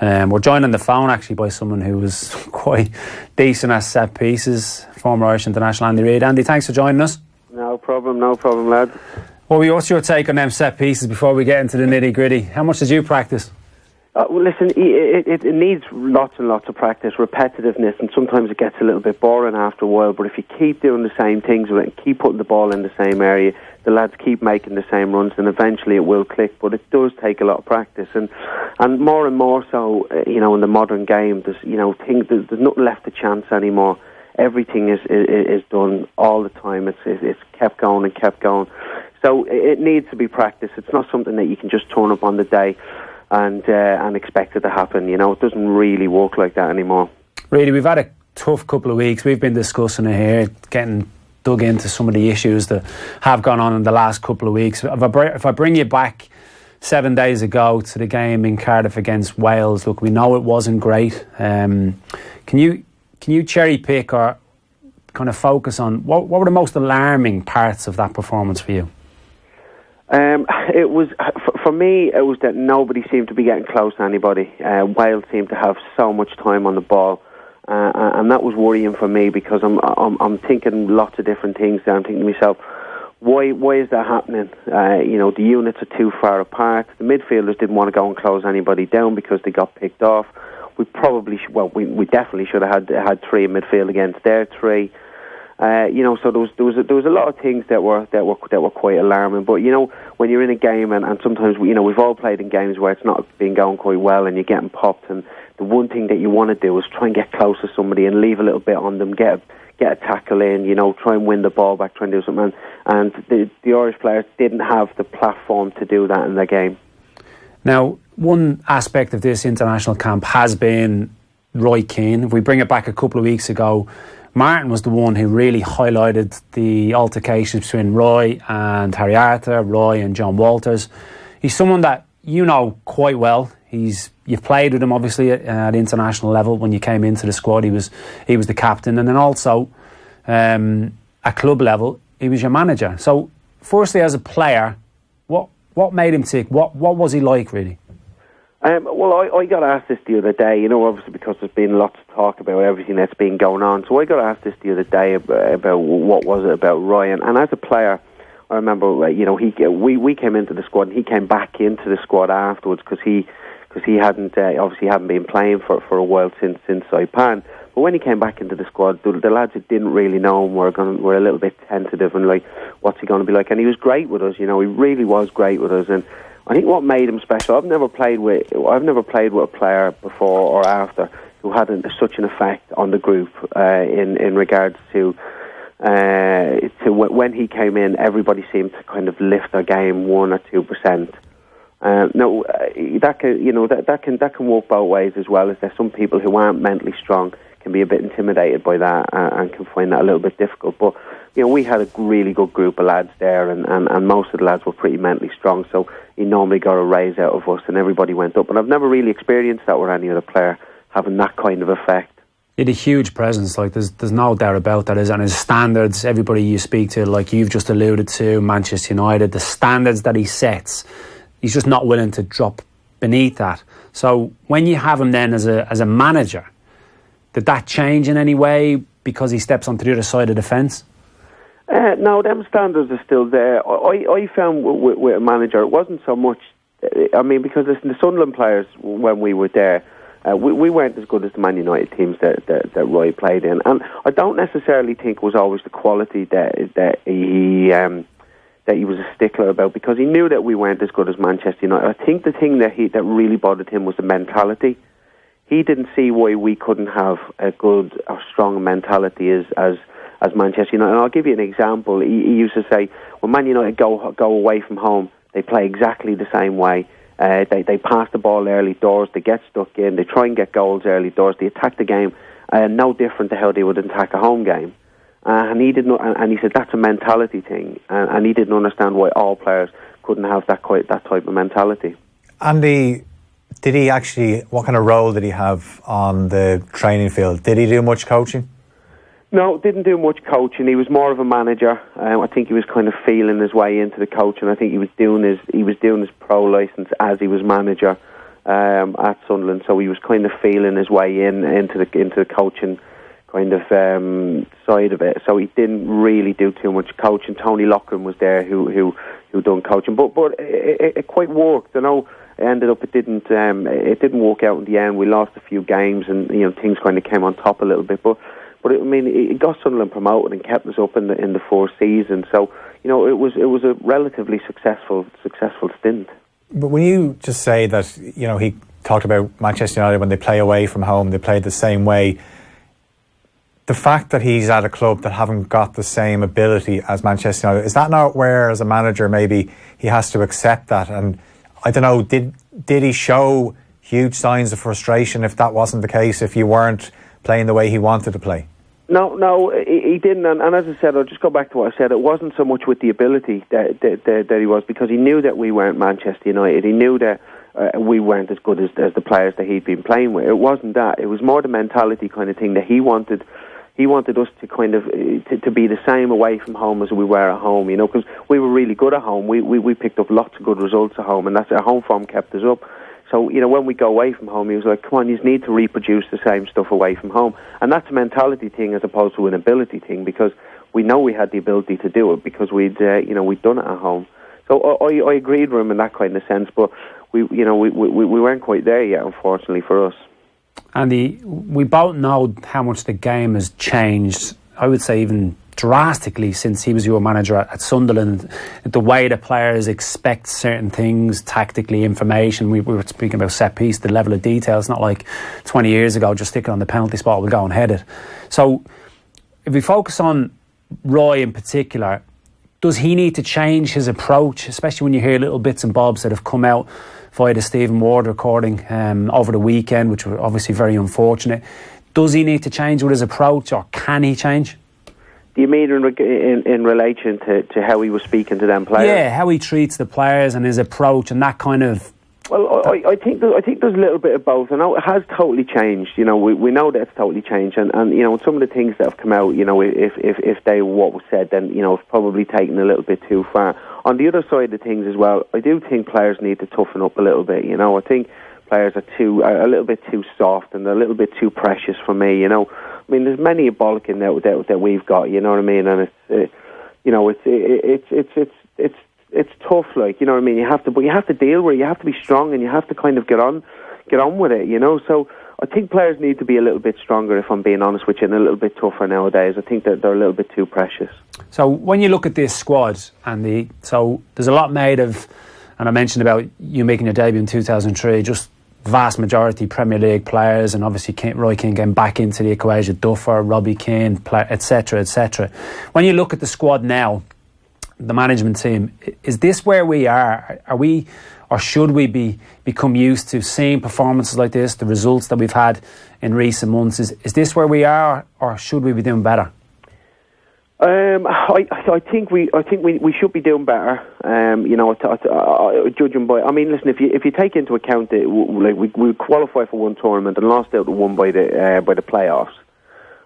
We're joined on the phone actually by someone who was quite decent at set pieces, former Irish international Andy Reid. Andy, thanks for joining us. No problem, lad. What's your take on them set pieces before we get into the nitty gritty? How much did you practice? Well, listen, it needs lots and lots of practice, repetitiveness, and sometimes it gets a little bit boring after a while, but if you keep doing the same things with it and keep putting the ball in the same area, the lads keep making the same runs, and eventually it will click, but it does take a lot of practice, and more so, in the modern game, there's nothing left to chance anymore. Everything is done all the time. It's kept going and kept going. So it needs to be practiced. It's not something that you can just turn up on the day and expect it to happen. It doesn't really work like that anymore. Really, we've had a tough couple of weeks. We've been discussing it here, getting dug into some of the issues that have gone on in the last couple of weeks. If I bring you back 7 days ago to the game in Cardiff against Wales, look, we know it wasn't great. Can you cherry pick or kind of focus on what were the most alarming parts of that performance for you? It was, for me, it was that nobody seemed to be getting close to anybody. Wales seemed to have so much time on the ball, and that was worrying for me because I'm thinking lots of different things there. I'm thinking to myself, why is that happening? The units are too far apart. The midfielders didn't want to go and close anybody down because they got picked off. We definitely should have had three in midfield against their three. So there was a lot of things that were quite alarming. But when you're in a game and sometimes we've all played in games where it's not been going quite well and you're getting popped, and the one thing that you want to do is try and get close to somebody and leave a little bit on them, get a tackle in, try and win the ball back, try and do something. And the Irish players didn't have the platform to do that in their game. Now, one aspect of this international camp has been Keane. If we bring it back a couple of weeks ago, Martin was the one who really highlighted the altercations between Roy and Harry Arthur, Roy and John Walters. He's someone that you know quite well. You've played with him obviously at international level. When you came into the squad, he was the captain, and then also at club level, he was your manager. So, firstly, as a player, what made him tick? What was he like, really? I got asked this the other day, obviously because there's been lots of talk about everything that's been going on. So I got asked this the other day about what was it about Ryan. And as a player, I remember, we came into the squad and he came back into the squad afterwards because he hadn't been playing for a while since Saipan. But when he came back into the squad, the lads that didn't really know him were a little bit tentative and like, what's he going to be like? And he was great with us, he really was great with us. And I think what made him special, I've never played with a player before or after who had such an effect on the group in regards to when he came in, everybody seemed to kind of lift their game 1 or 2%. That can work both ways as well. Is there some people who aren't mentally strong can be a bit intimidated by that and can find that a little bit difficult. But we had a really good group of lads there, and most of the lads were pretty mentally strong. So he normally got a raise out of us, and everybody went up. And I've never really experienced that with any other player having that kind of effect. He had a huge presence, like there's no doubt about that. And his standards, everybody you speak to, like you've just alluded to, Manchester United, the standards that he sets, he's just not willing to drop beneath that. So when you have him then as a manager, did that change in any way because he steps onto the other side of the fence? No, them standards are still there. I found with a manager, it wasn't so much. Because listen, the Sunderland players when we were there, we weren't as good as the Man United teams that Roy played in, and I don't necessarily think it was always the quality that he was a stickler about, because he knew that we weren't as good as Manchester United. I think the thing that really bothered him was the mentality. He didn't see why we couldn't have a good or strong mentality as Manchester United. And I'll give you an example. He used to say, when Man United go away from home, they play exactly the same way. They pass the ball early doors, they get stuck in, they try and get goals early doors, they attack the game, no different to how they would attack a home game. And he didn't. And he said that's a mentality thing, and he didn't understand why all players couldn't have that type of mentality. Andy, what kind of role did he have on the training field? Did he do much coaching? No, didn't do much coaching. He was more of a manager. I think he was kind of feeling his way into the coaching. I think he was doing his pro license as he was manager. at Sunderland, so he was kind of feeling his way into the coaching kind of side of it. So he didn't really do too much coaching. Tony Loughlin was there who done coaching, but it quite worked. It ended up it didn't work out in the end. We lost a few games, and things kind of came on top a little bit, but it got Sunderland promoted and kept us up in the fourth season. So it was a relatively successful stint. But when you just say that, he talked about Manchester United, when they play away from home, they play the same way. The fact that he's at a club that haven't got the same ability as Manchester United, is that not where, as a manager, maybe he has to accept that? And I don't know, did he show huge signs of frustration if that wasn't the case, if you weren't playing the way he wanted to play? No, he didn't. And as I said, I'll just go back to what I said. It wasn't so much with the ability that he was, because he knew that we weren't Manchester United. He knew that we weren't as good as the players that he'd been playing with. It wasn't that. It was more the mentality kind of thing that he wanted. He wanted us to kind of to be the same away from home as we were at home, because we were really good at home. We picked up lots of good results at home, and that's our home form kept us up. So, when we go away from home, he was like, come on, you need to reproduce the same stuff away from home. And that's a mentality thing as opposed to an ability thing, because we know we had the ability to do it because we'd done it at home. So I agreed with him in that kind of sense, but we weren't quite there yet, unfortunately, for us. Andy, we both know how much the game has changed, I would say even drastically, since he was your manager at Sunderland. The way the players expect certain things, tactically, information. We were speaking about set piece, the level of detail. It's not like 20 years ago, just stick it on the penalty spot, we'll go and head it. So if we focus on Roy in particular, does he need to change his approach, especially when you hear little bits and bobs that have come out via the Stephen Ward recording over the weekend, which were obviously very unfortunate? Does he need to change with his approach, or can he change? Do you mean in relation to how he was speaking to them players? Yeah, how he treats the players and his approach and that kind of... Well, I think there's a little bit of both. I know it has totally changed. We know that it's totally changed, and some of the things that have come out, if they were what was said, then it's probably taken a little bit too far. On the other side of things as well, I do think players need to toughen up a little bit. I think players are a little bit too soft and a little bit too precious for me. I mean, there's many a bollocking that we've got. You know what I mean? And it's tough. Like, you know what I mean? You have to deal with it. You have to be strong, and you have to kind of get on with it. So I think players need to be a little bit stronger, if I'm being honest with you, and a little bit tougher nowadays. I think that they're a little bit too precious. So when you look at this squad, Andy, so there's a lot made of, and I mentioned about you making your debut in 2003, just vast majority Premier League players, and obviously Roy Keane getting back into the equation, Duffer, Robbie Keane, etc., etc. When you look at the squad now, the management team, is this where we are? Are we, or should we become used to seeing performances like this, the results that we've had in recent months? Is this where we are, or should we be doing better? I think we should be doing better. Judging by, I mean, listen, if you take into account that we qualified for one tournament and lost out to one by the playoffs,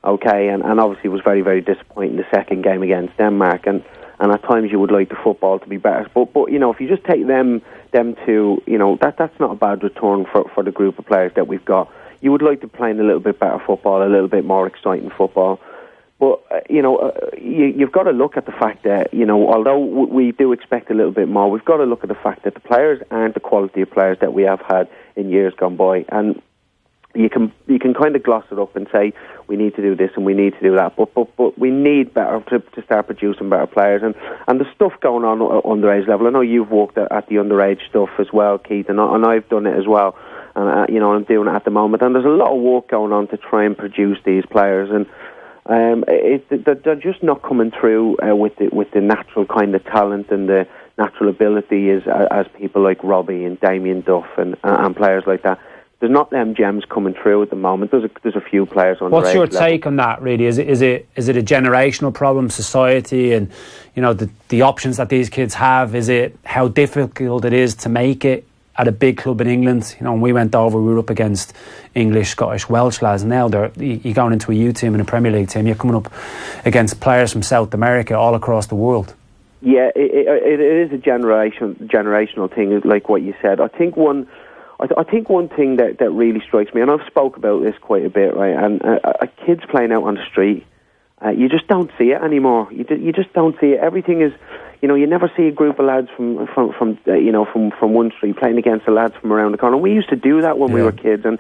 okay, and obviously it was very, very disappointing the second game against Denmark, and at times you would like the football to be better, but if you just take them to, that's not a bad return for the group of players that we've got. You would like to play in a little bit better football, a little bit more exciting football. But, you've got to look at the fact that, although we do expect a little bit more, we've got to look at the fact that the players aren't the quality of players that we have had in years gone by. And you can kind of gloss it up and say, we need to do this and we need to do that. But we need better to start producing better players. And the stuff going on at underage level, I know you've worked at the underage stuff as well, Keith, and I've done it as well. And, I'm doing it at the moment. And there's a lot of work going on to try and produce these players. And they're just not coming through with the natural kind of talent and the natural ability as people like Robbie and Damien Duff and players like that. There's not them gems coming through at the moment. There's a few players on. What's your take on that, really? Is it a generational problem, society, and the options that these kids have? Is it how difficult it is to make it at a big club in England? When we went over, we were up against English, Scottish, Welsh lads. Now you're going into a U team and a Premier League team. You're coming up against players from South America, all across the world. Yeah, it is a generational thing, like what you said. I think one I think one thing that really strikes me, and I've spoke about this quite a bit, right? And kids playing out on the street, you just don't see it anymore. You just don't see it. Everything is, you never see a group of lads from one street playing against the lads from around the corner. We used to do that when we were kids, and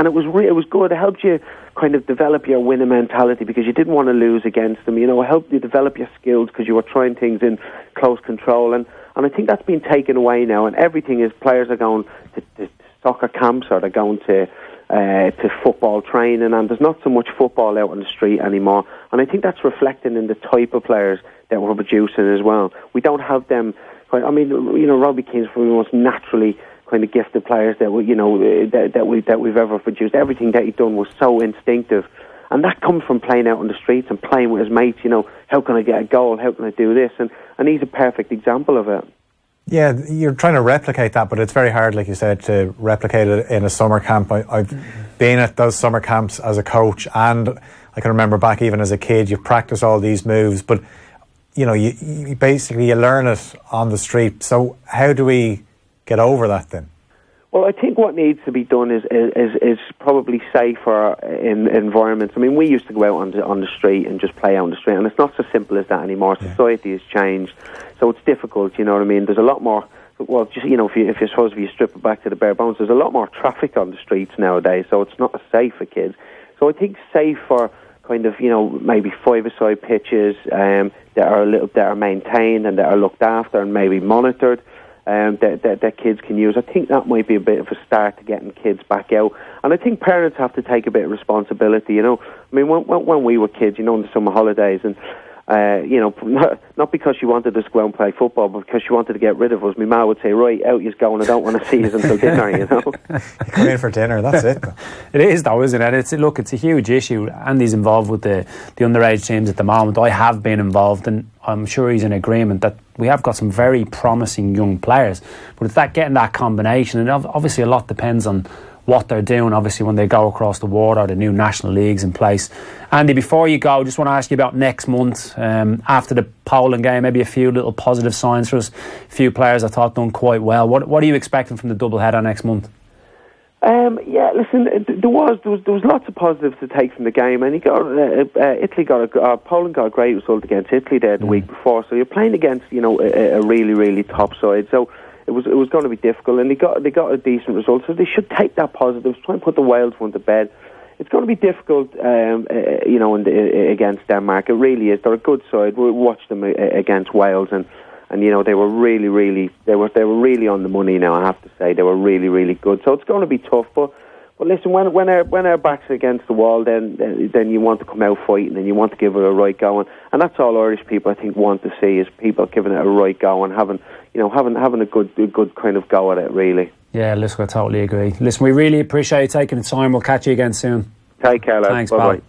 it was good. It helped you kind of develop your winning mentality because you didn't want to lose against them. It helped you develop your skills because you were trying things in close control, and I think that's been taken away now. And everything is players are going to soccer camps or they're going to football training, and there's not so much football out on the street anymore. And I think that's reflecting in the type of players that we're producing as well. We don't have them. I mean, Robbie Keane's one of the most naturally kind of gifted players that we've ever produced. Everything that he'd done was so instinctive, and that comes from playing out on the streets and playing with his mates. How can I get a goal? How can I do this? And he's a perfect example of it. Yeah, you're trying to replicate that, but it's very hard, like you said, to replicate it in a summer camp. I've been at those summer camps as a coach, and I can remember back even as a kid, you practice all these moves, but you basically learn it on the street. So how do we get over that then? Well, I think what needs to be done is probably safer in environments. I mean, we used to go out on the street and just play out on the street, and it's not so simple as that anymore. Yeah. Society has changed, so it's difficult. You know what I mean? There's a lot more. Well, just if you strip it back to the bare bones, there's a lot more traffic on the streets nowadays, so it's not as safe for kids. So I think safe for kind of maybe 5-a-side pitches that are maintained and that are looked after and maybe monitored. That kids can use. I think that might be a bit of a start to getting kids back out. And I think parents have to take a bit of responsibility. I mean, when we were kids, in the summer holidays, and not because she wanted us to go out and play football, but because she wanted to get rid of us. My ma would say, "Right, out you's going. I don't want to see you until dinner." Come in for dinner. That's it. It is, though, isn't it? It's a huge issue. Andy's involved with the underage teams at the moment. I have been involved, and I'm sure he's in agreement that we have got some very promising young players. But it's getting that combination, and obviously a lot depends on what they're doing, obviously, when they go across the water, or the new national leagues in place. Andy, before you go, just want to ask you about next month, after the Poland game, maybe a few little positive signs for us. A few players I thought done quite well. What are you expecting from the doubleheader next month? Listen, there was lots of positives to take from the game, and Poland got a great result against Italy there the week before. So you're playing against a really, really top side. So it was going to be difficult, and they got a decent result. So they should take that positives, try and put the Wales one to bed. It's going to be difficult, against Denmark. It really is. They're a good side. We watched them against Wales, and they were really on the money now. I have to say, they were really, really good. So it's going to be tough, but listen, when our backs are against the wall, then you want to come out fighting and you want to give it a right go, and that's all Irish people I think want to see, is people giving it a right go and having a good kind of go at it, really. Yeah, listen, I totally agree. Listen, we really appreciate you taking the time. We'll catch you again soon. Take care, lads. Thanks, bye.